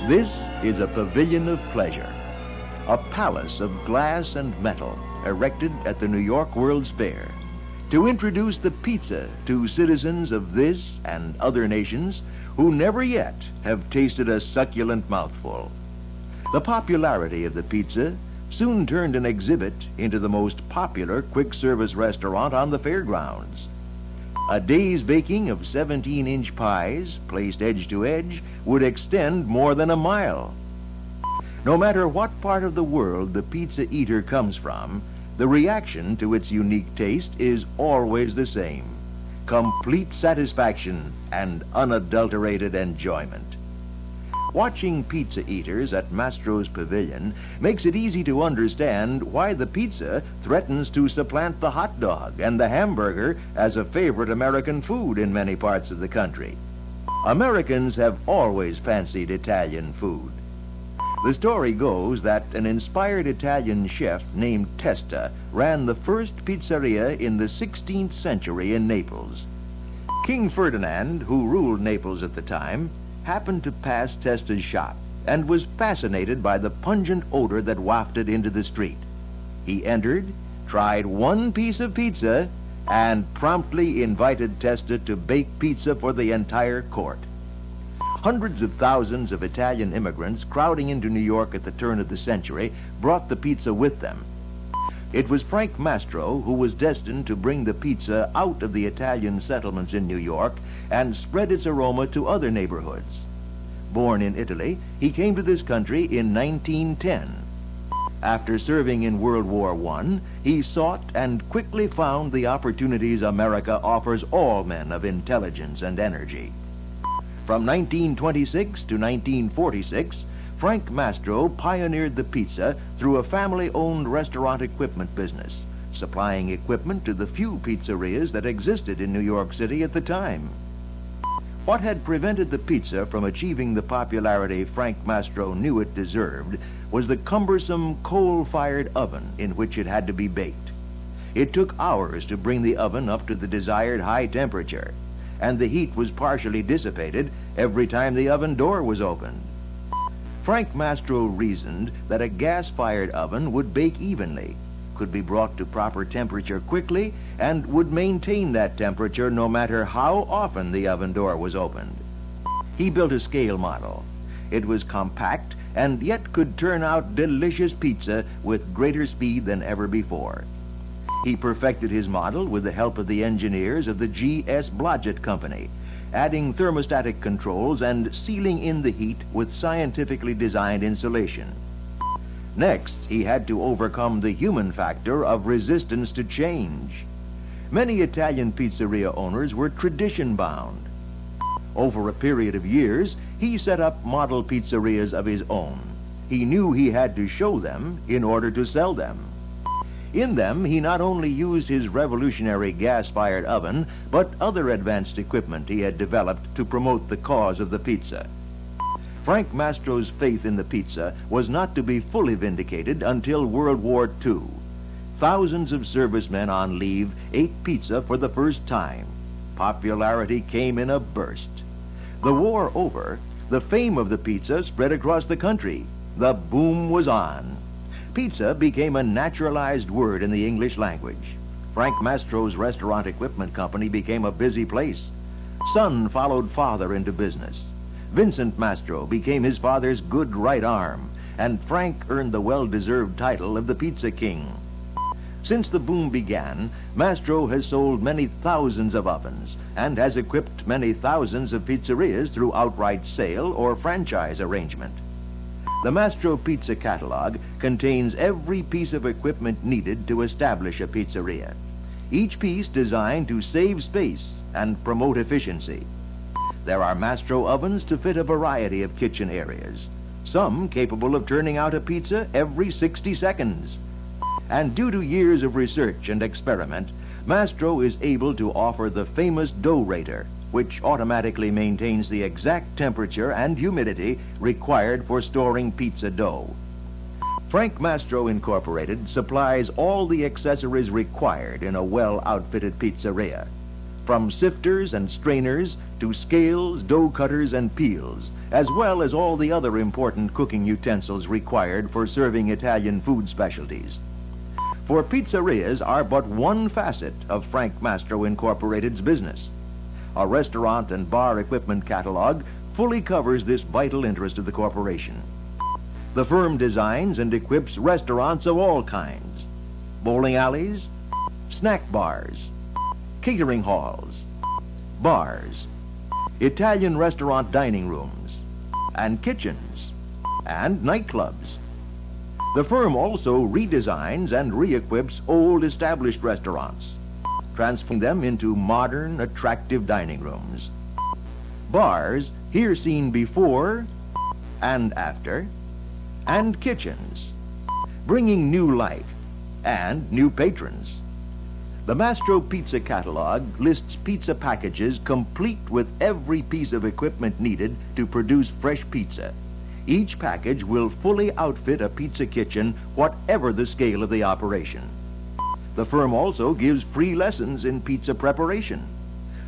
This is a pavilion of pleasure, a palace of glass and metal erected at the New York World's Fair to introduce the pizza to citizens of this and other nations who never yet have tasted a succulent mouthful. The popularity of the pizza soon turned an exhibit into the most popular quick-service restaurant on the fairgrounds. A day's baking of 17-inch pies, placed edge to edge, would extend more than a mile. No matter what part of the world the pizza eater comes from, the reaction to its unique taste is always the same: complete satisfaction and unadulterated enjoyment. Watching pizza eaters at Mastro's Pavilion makes it easy to understand why the pizza threatens to supplant the hot dog and the hamburger as a favorite American food in many parts of the country. Americans have always fancied Italian food. The story goes that an inspired Italian chef named Testa ran the first pizzeria in the 16th century in Naples. King Ferdinand, who ruled Naples at the time, happened to pass Testa's shop and was fascinated by the pungent odor that wafted into the street. He entered, tried one piece of pizza, and promptly invited Testa to bake pizza for the entire court. Hundreds of thousands of Italian immigrants crowding into New York at the turn of the century brought the pizza with them. It was Frank Mastro who was destined to bring the pizza out of the Italian settlements in New York and spread its aroma to other neighborhoods. Born in Italy, he came to this country in 1910. After serving in World War I, he sought and quickly found the opportunities America offers all men of intelligence and energy. From 1926 to 1946, Frank Mastro pioneered the pizza through a family-owned restaurant equipment business, supplying equipment to the few pizzerias that existed in New York City at the time. What had prevented the pizza from achieving the popularity Frank Mastro knew it deserved was the cumbersome coal-fired oven in which it had to be baked. It took hours to bring the oven up to the desired high temperature, and the heat was partially dissipated every time the oven door was opened. Frank Mastro reasoned that a gas-fired oven would bake evenly, could be brought to proper temperature quickly, and would maintain that temperature no matter how often the oven door was opened. He built a scale model. It was compact and yet could turn out delicious pizza with greater speed than ever before. He perfected his model with the help of the engineers of the G.S. Blodgett Company, adding thermostatic controls and sealing in the heat with scientifically designed insulation. Next, he had to overcome the human factor of resistance to change. Many Italian pizzeria owners were tradition-bound. Over a period of years, he set up model pizzerias of his own. He knew he had to show them in order to sell them. In them, he not only used his revolutionary gas-fired oven, but other advanced equipment he had developed to promote the cause of the pizza. Frank Mastro's faith in the pizza was not to be fully vindicated until World War II. Thousands of servicemen on leave ate pizza for the first time. Popularity came in a burst. The war over, the fame of the pizza spread across the country. The boom was on. Pizza became a naturalized word in the English language. Frank Mastro's restaurant equipment company became a busy place. Son followed father into business. Vincent Mastro became his father's good right arm, and Frank earned the well-deserved title of the Pizza King. Since the boom began, Mastro has sold many thousands of ovens and has equipped many thousands of pizzerias through outright sale or franchise arrangement. The Mastro Pizza catalog contains every piece of equipment needed to establish a pizzeria, each piece designed to save space and promote efficiency. There are Mastro ovens to fit a variety of kitchen areas, some capable of turning out a pizza every 60 seconds. And due to years of research and experiment, Mastro is able to offer the famous dough rater, which automatically maintains the exact temperature and humidity required for storing pizza dough. Frank Mastro Incorporated supplies all the accessories required in a well-outfitted pizzeria, from sifters and strainers to scales, dough cutters, and peels, as well as all the other important cooking utensils required for serving Italian food specialties. For pizzerias are but one facet of Frank Mastro Incorporated's business. A restaurant and bar equipment catalog fully covers this vital interest of the corporation. The firm designs and equips restaurants of all kinds: bowling alleys, snack bars, catering halls, bars, Italian restaurant dining rooms, and kitchens, and nightclubs. The firm also redesigns and re-equips old established restaurants, transforming them into modern, attractive dining rooms. Bars, here seen before and after, and kitchens, bringing new life and new patrons. The Mastro Pizza catalog lists pizza packages complete with every piece of equipment needed to produce fresh pizza. Each package will fully outfit a pizza kitchen, whatever the scale of the operation. The firm also gives free lessons in pizza preparation.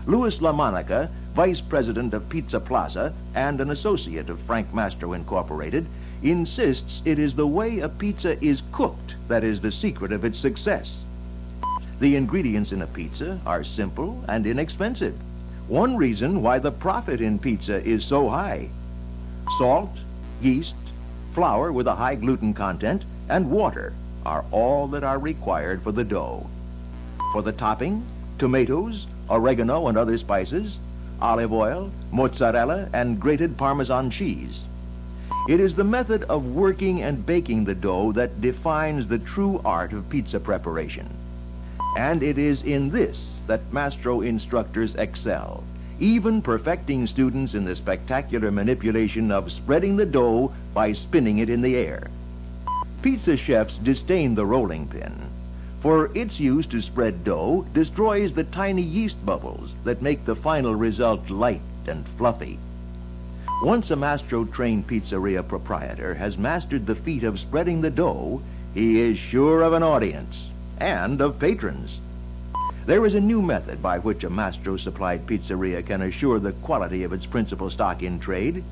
Louis LaMonica, Vice President of Pizza Plaza and an associate of Frank Mastro Incorporated, insists it is the way a pizza is cooked that is the secret of its success. The ingredients in a pizza are simple and inexpensive. One reason why the profit in pizza is so high. Salt, yeast, flour with a high gluten content, and water are all that are required for the dough. For the topping, tomatoes, oregano and other spices, olive oil, mozzarella, and grated Parmesan cheese. It is the method of working and baking the dough that defines the true art of pizza preparation. And it is in this that Mastro instructors excel, even perfecting students in the spectacular manipulation of spreading the dough by spinning it in the air. Pizza chefs disdain the rolling pin, for its use to spread dough destroys the tiny yeast bubbles that make the final result light and fluffy. Once a Mastro-trained pizzeria proprietor has mastered the feat of spreading the dough, he is sure of an audience and of patrons. There is a new method by which a Mastro-supplied pizzeria can assure the quality of its principal stock in trade.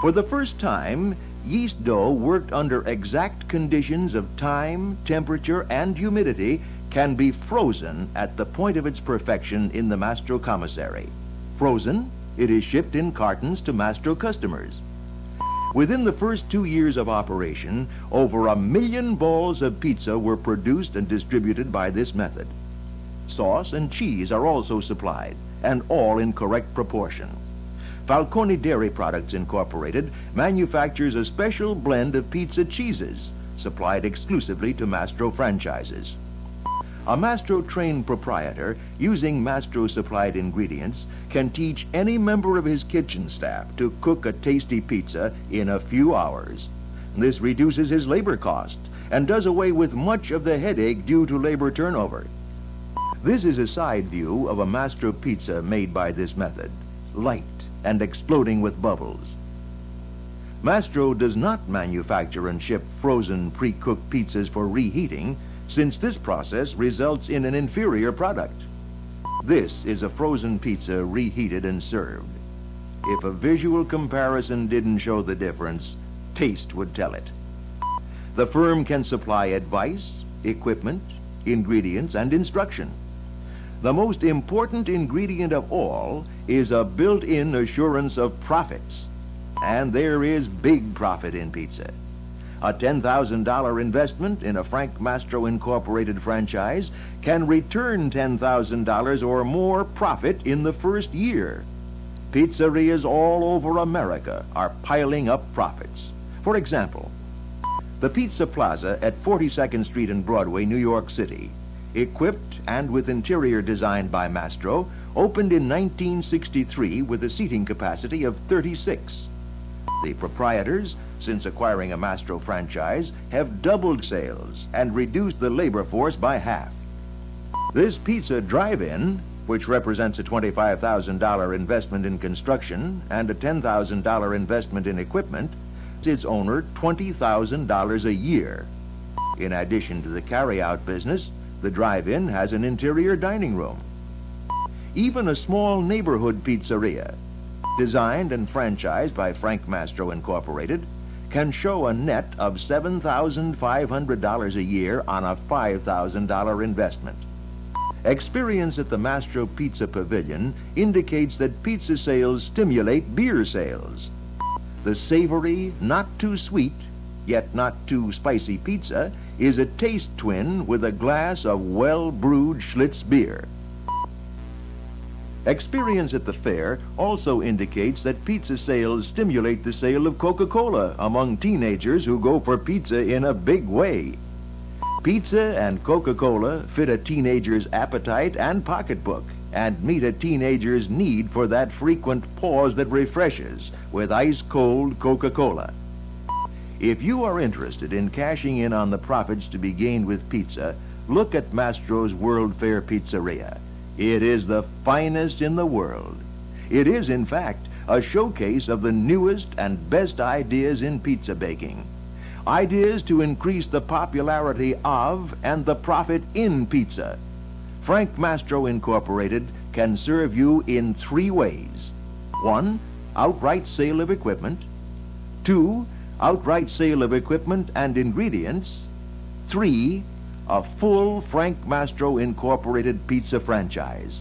For the first time, yeast dough worked under exact conditions of time, temperature, and humidity can be frozen at the point of its perfection in the Mastro commissary. Frozen, it is shipped in cartons to Mastro customers. Within the first 2 years of operation, over 1 million balls of pizza were produced and distributed by this method. Sauce and cheese are also supplied, and all in correct proportion. Falcone Dairy Products Incorporated manufactures a special blend of pizza cheeses, supplied exclusively to Mastro franchises. A Mastro-trained proprietor, using Mastro-supplied ingredients, can teach any member of his kitchen staff to cook a tasty pizza in a few hours. This reduces his labor cost and does away with much of the headache due to labor turnover. This is a side view of a Mastro pizza made by this method, light and exploding with bubbles. Mastro does not manufacture and ship frozen, pre-cooked pizzas for reheating, since this process results in an inferior product. This is a frozen pizza reheated and served. If a visual comparison didn't show the difference, taste would tell it. The firm can supply advice, equipment, ingredients, and instruction. The most important ingredient of all is a built-in assurance of profits. And there is big profit in pizza. A $10,000 investment in a Frank Mastro Incorporated franchise can return $10,000 or more profit in the first year. Pizzerias all over America are piling up profits. For example, the Pizza Plaza at 42nd Street and Broadway, New York City, equipped and with interior designed by Mastro, opened in 1963 with a seating capacity of 36. The proprietors, since acquiring a Mastro franchise, have doubled sales and reduced the labor force by half. This pizza drive-in, which represents a $25,000 investment in construction and a $10,000 investment in equipment, its owner $20,000 a year. In addition to the carry-out business, the drive-in has an interior dining room. even a small neighborhood pizzeria, designed and franchised by Frank Mastro Incorporated, can show a net of $7,500 a year on a $5,000 investment. Experience at the Mastro Pizza Pavilion indicates that pizza sales stimulate beer sales. The savory, not too sweet, yet not too spicy pizza is a taste twin with a glass of well-brewed Schlitz beer. Experience at the fair also indicates that pizza sales stimulate the sale of Coca-Cola among teenagers who go for pizza in a big way. Pizza and Coca-Cola fit a teenager's appetite and pocketbook and meet a teenager's need for that frequent pause that refreshes with ice-cold Coca-Cola. If you are interested in cashing in on the profits to be gained with pizza, look at Mastro's World Fair Pizzeria. It is the finest in the world. It is, in fact, a showcase of the newest and best ideas in pizza baking. Ideas to increase the popularity of and the profit in pizza. Frank Mastro Incorporated can serve you in 3 ways. 1, outright sale of equipment. 2, outright sale of equipment and ingredients. 3, a full Frank Mastro Incorporated pizza franchise.